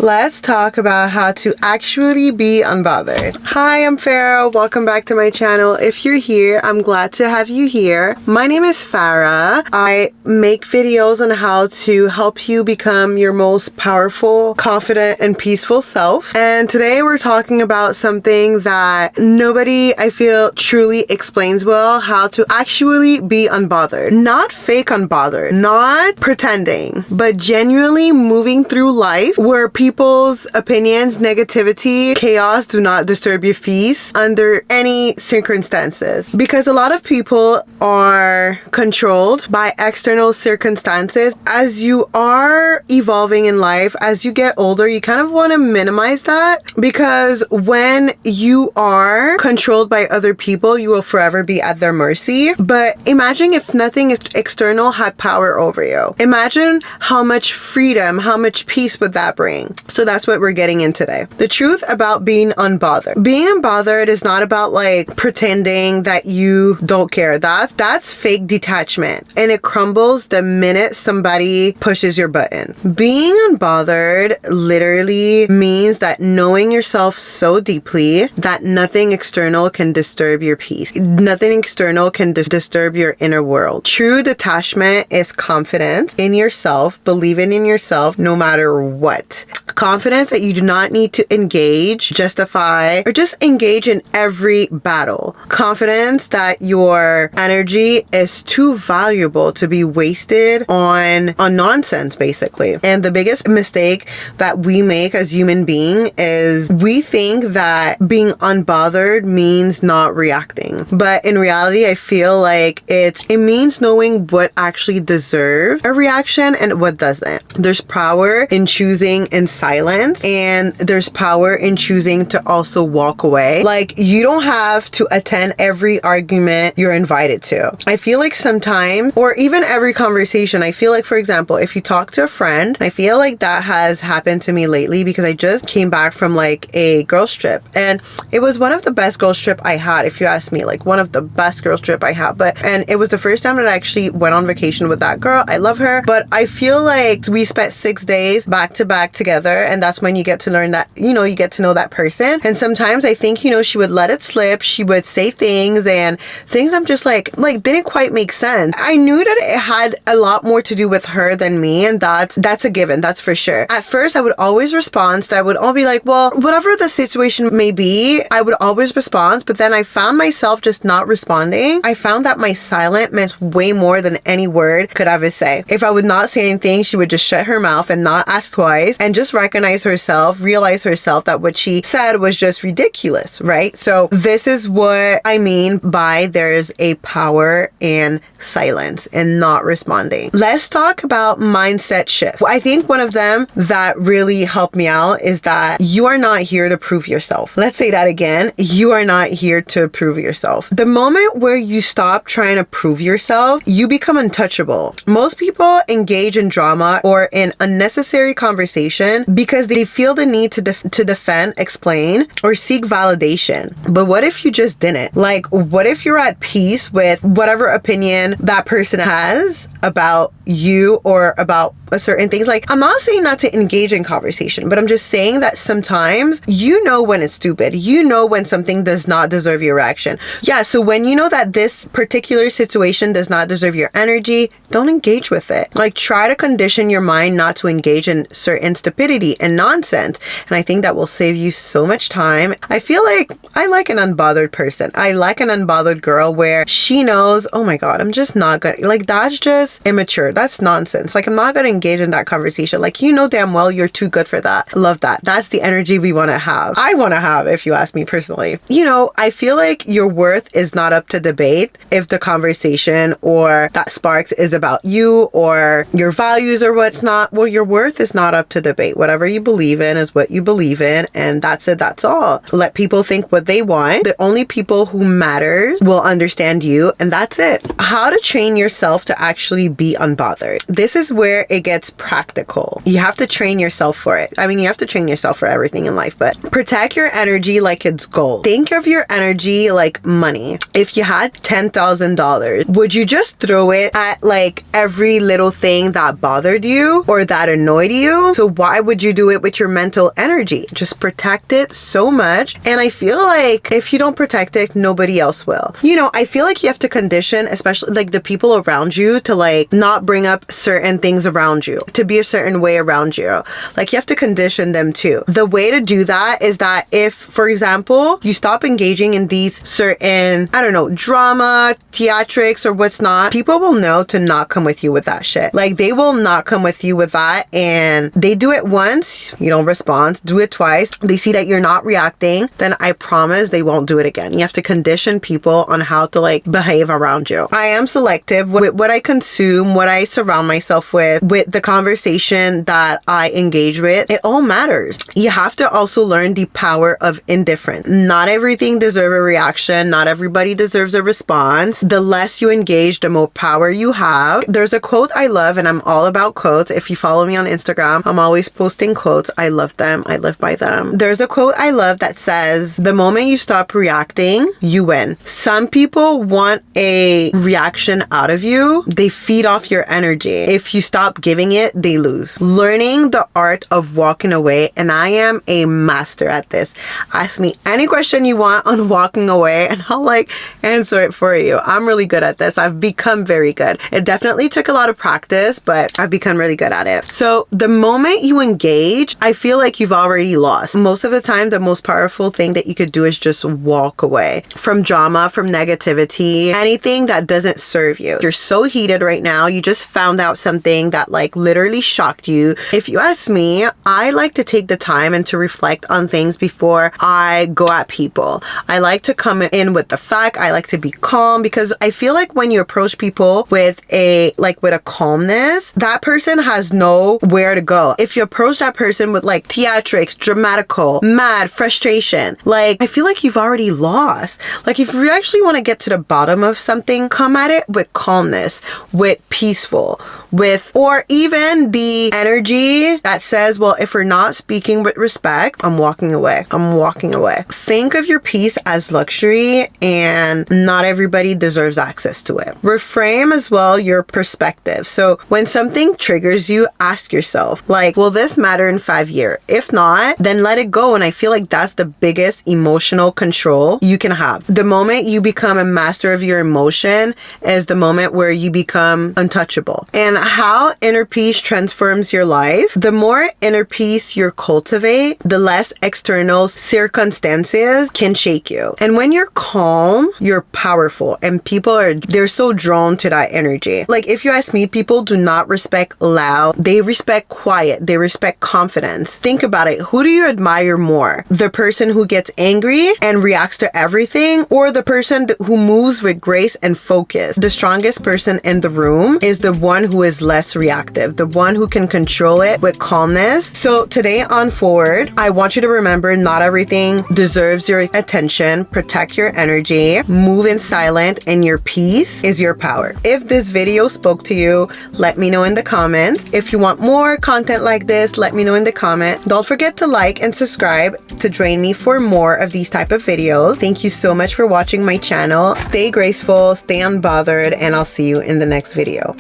Let's talk about how to actually be unbothered. Hi, I'm Farah. Welcome back to my channel. If you're here, I'm glad to have you here. My name is Farah. I make videos on how to help you become your most powerful, confident, and peaceful self. And today we're talking about something that nobody, I feel, truly explains well, how to actually be unbothered. Not fake unbothered, not pretending, but genuinely moving through life where people's opinions, negativity, chaos do not disturb your peace under any circumstances. Because a lot of people are controlled by external circumstances. As you are evolving in life, as you get older, you kind of want to minimize that, because when you are controlled by other people, you will forever be at their mercy. But imagine if nothing external had power over you. Imagine how much freedom, how much peace would that bring? So that's what we're getting in today. The truth about being unbothered. Being unbothered is not about like pretending that you don't care. That's fake detachment, and it crumbles the minute somebody pushes your button. Being unbothered literally means that knowing yourself so deeply that nothing external can disturb your peace. Nothing external can disturb your inner world. True detachment is confidence in yourself, believing in yourself no matter what. Confidence that you do not need to engage, justify, or just engage in every battle. Confidence that your energy is too valuable to be wasted on nonsense, basically. And the biggest mistake that we make as human beings is we think that being unbothered means not reacting. But in reality, I feel like it means knowing what actually deserves a reaction and what doesn't. There's power in choosing in silence, and there's power in choosing to also walk away. Like, you don't have to attend every argument you're invited to. I feel like sometimes, or even every conversation, I feel like, for example, if you talk to a friend, I feel like that has happened to me lately because I just came back from like a girls trip, and it was one of the best girls trip I had, if you ask me, like one of the best girls trip I had. And it was the first time that I actually went on vacation with that girl. I love her, but I feel like we spent 6 days back to back together, and that's when you get to learn that, you get to know that person. And sometimes I think, she would let it slip. She would say things, and things I'm just like didn't quite make sense. I knew that it had a lot more to do with her than me, and that's a given, that's for sure. At first I would always respond. I would all be like, well, whatever the situation may be, I would always respond. But then I found myself just not responding. I found that my silence meant way more than any word could ever say. If I would not say anything, she would just shut her mouth and not ask twice, and just realize herself that what she said was just ridiculous, right? So this is what I mean by there's a power in silence and not responding. Let's talk about mindset shift. I think one of them that really helped me out is that you are not here to prove yourself. Let's say that again. You are not here to prove yourself. The moment where you stop trying to prove yourself, you become untouchable. Most people engage in drama or in unnecessary conversation because they feel the need to defend, explain, or seek validation. But what if you just didn't? Like, what if you're at peace with whatever opinion that person has about you or about certain things? Like, I'm not saying not to engage in conversation, but I'm just saying that sometimes when it's stupid, when something does not deserve your reaction. Yeah, so when you know that this particular situation does not deserve your energy, don't engage with it. Like, try to condition your mind not to engage in certain stupidity and nonsense. And I think that will save you so much time. I feel like I like an unbothered person. I like an unbothered girl where she knows, oh my God, I'm just not gonna, like, that's just immature. That's nonsense. Like, I'm not gonna engage in that conversation. Like, damn well you're too good for that. Love that. That's the energy we want to have. I want to have, if you ask me personally. I feel like your worth is not up to debate if the conversation or that sparks is about you or your values or what's not. Well, your worth is not up to debate. Whatever you believe in is what you believe in, and that's it. That's all. Let people think what they want. The only people who matters will understand you, and that's it. How to train yourself to actually actually be unbothered. This is where it gets practical. You have to train yourself for it. I mean, you have to train yourself for everything in life, but protect your energy like it's gold. Think of your energy like money. If you had $10,000, would you just throw it at like every little thing that bothered you or that annoyed you? So why would you do it with your mental energy? Just protect it so much. And I feel like if you don't protect it, nobody else will. You know, I feel like you have to condition, especially like the people around you, to like not bring up certain things around you, to be a certain way around you. Like you have to condition them too. The way to do that is that if, for example, you stop engaging in these certain, I don't know, drama, theatrics, or what's not, people will know to not come with you with that shit. Like they will not come with you with that, and they do it once, you don't respond, do it twice, they see that you're not reacting, then I promise they won't do it again. You have to condition people on how to like behave around you. I am selective with what I consume, what I surround myself with the conversation that I engage with. It all matters. You have to also learn the power of indifference. Not everything deserves a reaction. Not everybody deserves a response. The less you engage, the more power you have. There's a quote I love, and I'm all about quotes. If you follow me on Instagram, I'm always posting quotes. I love them. I live by them. There's a quote I love that says, the moment you stop reacting, you win. Some people want a reaction out of you. They feed off your energy. If you stop giving it, they lose. Learning the art of walking away, and I am a master at this. Ask me any question you want on walking away and I'll like answer it for you. I'm really good at this. I've become very good. It definitely took a lot of practice, but I've become really good at it. So the moment you engage, I feel like you've already lost. Most of the time, the most powerful thing that you could do is just walk away from drama, from negativity, anything that doesn't serve you. You're so heated right now. You just found out something that like literally shocked you. If you ask me, I like to take the time and to reflect on things before I go at people. I like to come in with the fact. I like to be calm, because I feel like when you approach people with a calmness, that person has nowhere to go. If you approach that person with like theatrics, dramatical, mad, frustration, like I feel like you've already lost. Like if you actually want to get to the bottom of something, come at it with calmness, with peaceful, or even the energy that says, well, if we're not speaking with respect, I'm walking away. I'm walking away. Think of your peace as luxury, and not everybody deserves access to it. Reframe as well your perspective. So when something triggers you, ask yourself, like, will this matter in 5 years? If not, then let it go. And I feel like that's the biggest emotional control you can have. The moment you become a master of your emotion is the moment where you become untouchable. And how inner peace transforms your life. The more inner peace you cultivate, the less external circumstances can shake you. And when you're calm, you're powerful, and they're so drawn to that energy. Like if you ask me, people do not respect loud. They respect quiet. They respect confidence. Think about it. Who do you admire more? The person who gets angry and reacts to everything, or the person who moves with grace and focus? The strongest person in the room is the one who is less reactive, the one who can control it with calmness. So today on forward, I want you to remember, not everything deserves your attention. Protect your energy, move in silent, and your peace is your power. If this video spoke to you, let me know in the comments. If you want more content like this, let me know in the comment. Don't forget to like and subscribe to join me for more of these type of videos. Thank you so much for watching my channel. Stay graceful, stay unbothered, and I'll see you in the next video.